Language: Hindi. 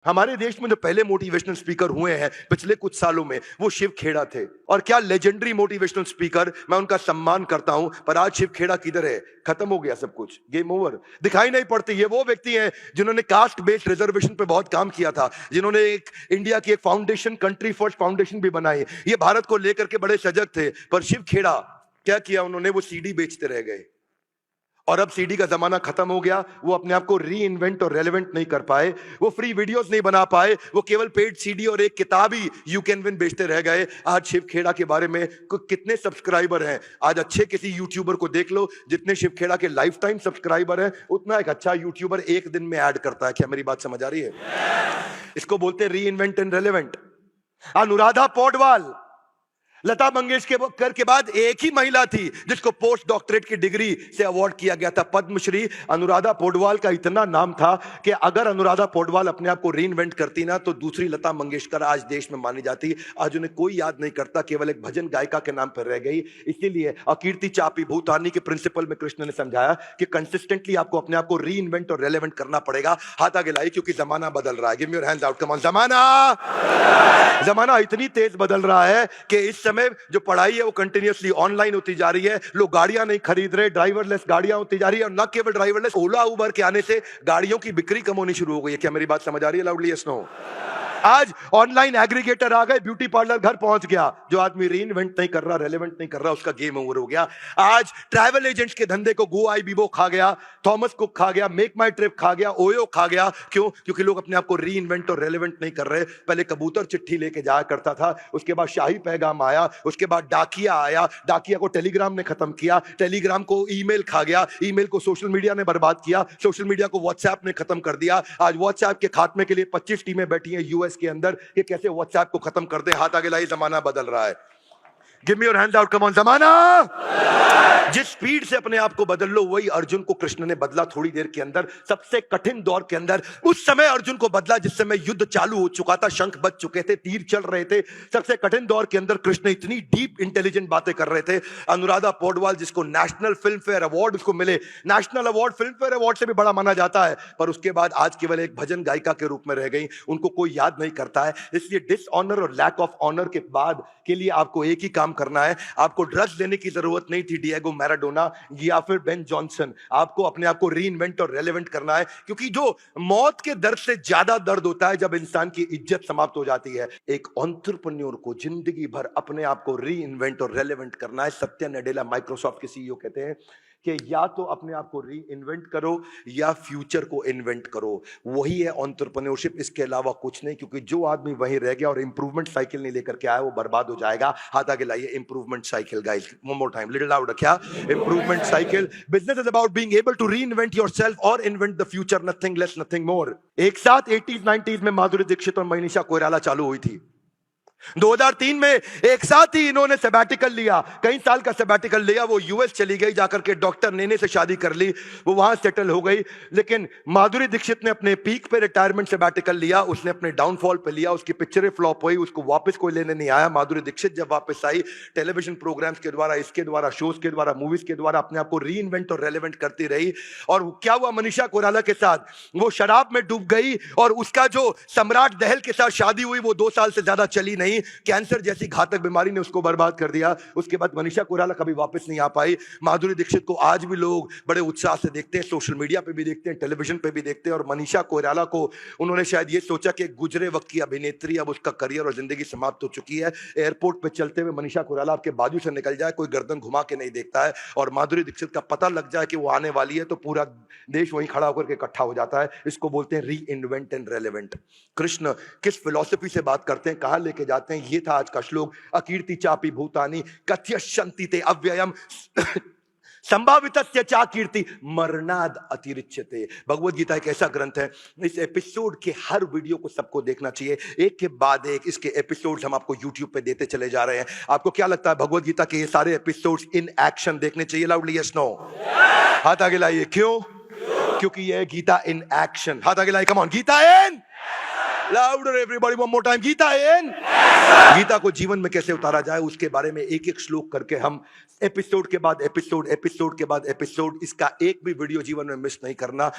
हमारे देश में जो पहले मोटिवेशनल स्पीकर हुए हैं पिछले कुछ सालों में, वो शिव खेड़ा थे। और क्या लेजेंडरी मोटिवेशनल स्पीकर, मैं उनका सम्मान करता हूं। पर आज शिव खेड़ा किधर है? खत्म हो गया सब कुछ, गेम ओवर, दिखाई नहीं पड़ती। ये वो व्यक्ति हैं जिन्होंने कास्ट बेस्ड रिजर्वेशन पे बहुत काम किया था, जिन्होंने एक इंडिया की एक फाउंडेशन, कंट्री फर्स्ट फाउंडेशन भी बनाई। ये भारत को लेकर के बड़े सजग थे। पर शिव खेड़ा क्या किया उन्होंने? वो सीडी बेचते रह गए। और अब सीडी का जमाना खत्म हो गया। वो अपने आप को री इन्वेंट और रेलेवेंट नहीं कर पाए, वो फ्री वीडियोस नहीं बना पाए, वो केवल पेड सीडी और एक किताब ही यू कैन विन बेचते रह गए। आज शिव खेड़ा के बारे में कितने सब्सक्राइबर हैं? आज अच्छे किसी यूट्यूबर को देख लो, जितने शिव खेड़ा के लाइफ टाइम सब्सक्राइबर हैं, उतना एक अच्छा यूट्यूबर एक दिन में ऐड करता है। क्या मेरी बात समझ आ रही है? इसको बोलते हैं reinvent and relevant. Anuradha Paudwal Lata Mangeshkar के बाद एक ही महिला थी जिसको पोस्ट डॉक्टरेट की डिग्री से अवार्ड किया गया था, पद्मश्री। अनुराधा पौडवाल का इतना नाम था कि अगर अनुराधा पौडवाल अपने आप को रीइन्वेंट करती ना, तो दूसरी लता मंगेशकर आज देश में मानी जाती। आज उन्हें कोई याद नहीं करता, केवल एक भजन गायिका के नाम पर रह गई। इसीलिए अकीर्ति चापी भूतानी के प्रिंसिपल में कृष्ण ने समझाया कि कंसिस्टेंटली आपको अपने आप को रीइन्वेंट और रेलेवेंट करना पड़ेगा। हाथ आगे लाइए, क्योंकि जमाना बदल रहा है। Give me your hands out, come on. जमाना इतनी तेज बदल रहा है कि इस समय जो पढ़ाई है वो कंटिन्यूअसली ऑनलाइन होती जा रही है। लोग गाड़ियां नहीं खरीद रहे, ड्राइवरलेस गाड़ियां होती जा रही है। और न केवल ड्राइवरलेस, ओला उबर के आने से गाड़ियों की बिक्री कम होनी शुरू हो गई है। क्या मेरी बात समझ आ रही है? Loudly yes no. आज ऑनलाइन एग्रीगेटर आ गए, ब्यूटी पार्लर घर पहुंच गया। जो आदमी रीइन्वेंट नहीं कर रहा, रेलेवेंट नहीं कर रहा, उसका गेम ओवर हो गया। आज ट्रैवल एजेंट्स के धंधे को गो आई बीबो खा गया, थॉमस कुक खा गया, मेक माई ट्रिप खा गया, ओयो खा गया। क्यों? क्योंकि लोग अपने आप को रीइन्वेंट और रेलेवेंट नहीं कर रहे। पहले कबूतर चिट्ठी लेके जाया करता था, उसके बाद शाही पैगाम आया, उसके बाद डाकिया आया, डाकिया को टेलीग्राम ने खत्म किया, टेलीग्राम को ईमेल खा गया, ईमेल को सोशल मीडिया ने बर्बाद किया, सोशल मीडिया को व्हाट्सएप ने खत्म कर दिया। आज व्हाट्सएप के खात्मे के लिए 25 टीमें बैठी हैं यूएस के अंदर कि कैसे व्हाट्सएप को खत्म कर दे। हाथ आगे लाइए, जमाना बदल रहा है। Give me your hands out, come on. जमाना जिस स्पीड से अपने आप को बदल लो, वही अर्जुन को कृष्ण ने बदला थोड़ी देर के अंदर। सबसे कठिन दौर के अंदर उस समय अर्जुन को बदला जिस समय युद्ध चालू हो चुका था, शंख बज चुके थे, तीर चल रहे थे। सबसे कठिन दौर के अंदर कृष्ण इतनी डीप इंटेलिजेंट बातें कर रहे थे। अनुराधा पौडवाल, जिसको नेशनल फिल्म फेयर अवार्ड उसको मिले, national award film fair award से भी बड़ा माना जाता है, पर उसके बाद आज केवल एक भजन गायिका के रूप में रह गई। उनको कोई याद नहीं करता है। इसलिए डिसऑनर और लैक ऑफ ऑनर के बाद के लिए आपको एक ही काम करना है। आपको ड्रग्स लेने की जरूरत नहीं थी डिएगो मैराडोना या फिर बेन जॉनसन। आपको अपने आप को रीइन्वेंट और रेलेवेंट करना है, क्योंकि जो मौत के दर्द से ज्यादा दर्द होता है जब इंसान की इज्जत समाप्त हो जाती है। एक एंटरप्रेन्योर को जिंदगी भर अपने आप को रीइन्वेंट और रेलेवेंट करना है। सत्या नडेला माइक्रोसॉफ्ट के सीईओ कहते हैं कि या तो अपने आप को री इन्वेंट करो या फ्यूचर को इन्वेंट करो। वही है एंटरप्रेन्योरशिप, इसके अलावा कुछ नहीं। क्योंकि जो आदमी वहीं रह गया और इंप्रूवमेंट साइकिल नहीं लेकर के आया, वो बर्बाद हो जाएगा। हाथ आगे लाइए, improvement cycle guys, one more time, little loud. क्या improvement cycle? Business is about being able to reinvent yourself और invent the future, nothing less nothing more. एक साथ 80s 90s में माधुरी दीक्षित और मनीषा कोइराला चालू हुई थी। 2003 में एक साथ ही इन्होंने सैबैटिकल लिया, कई साल का सैबैटिकल लिया। वो यूएस चली गई, जाकर के डॉक्टर नेने से शादी कर ली, वो वहां सेटल हो गई। लेकिन माधुरी दीक्षित ने अपने पीक पे रिटायरमेंट सैबैटिकल लिया, उसने अपने डाउनफॉल पे लिया, उसकी पिक्चरें फ्लॉप हुई, उसको वापस कोई लेने नहीं आया। माधुरी दीक्षित जब वापस आई, टेलीविजन प्रोग्राम्स के द्वारा, इसके द्वारा, शोज के द्वारा, मूवीज के द्वारा अपने आप को रीइन्वेंट और रेलेवेंट करती रही। और क्या हुआ मनीषा कोइराला के साथ? वो शराब में डूब गई और उसका जो सम्राट दहल के साथ शादी हुई, वो 2 साल से ज्यादा चली नहीं। कैंसर जैसी घातक बीमारी ने उसको बर्बाद कर दिया। उसके बाद मनीषा कोइराला कभी वापस नहीं आ पाई। माधुरी दीक्षित को आज भी लोग बड़े उत्साह से देखते हैं, सोशल मीडिया पे भी देखते हैं, टेलीविजन पे भी देखते हैं। और मनीषा कोइराला को उन्होंने शायद ये सोचा कि गुजरे वक्त की अभिनेत्री, अब उसका करियर और जिंदगी समाप्त हो चुकी है। एयरपोर्ट पे चलते हुए मनीषा कोइराला आपके बाजू से निकल जाए, कोई गर्दन घुमा के नहीं देखता है। और माधुरी दीक्षित का पता लग जाए कि वो आने वाली है, तो पूरा देश वहीं खड़ा होकर के इकट्ठा हो जाता है। इसको बोलते हैं reinvent and relevant. Krishna किस फिलॉसफी से बात करते हैं, कहां लेके जाते हैं, ये था आज का श्लोक। अकीर्ति चापी भूतानी कथयश्यन्ति ते अव्ययम संभावितस्य चा कीर्ति मरणाद अतिरिच्यते। भगवत गीता एक ऐसा ग्रंथ है, इस एपिसोड के हर वीडियो को सबको देखना चाहिए, एक के बाद एक इसके एपिसोड्स हम आपको यूट्यूब पे देते चले जा रहे हैं। आपको क्या लगता है भगवत गीता के ये सारे एपिसोड्स इन एक्शन देखने चाहिए? Loudly yes no. हाथ आगे लाइए। क्यों? क्योंकि ये है गीता इन एक्शन। हाथ आगे लाइए, come on. Gita in louder everybody, one more time. Gita in. Gita को जीवन में कैसे उतारा जाए उसके बारे में एक एक श्लोक करके हम एपिसोड के बाद एपिसोड, एपिसोड के बाद एपिसोड, इसका एक भी वीडियो जीवन में मिस नहीं करना।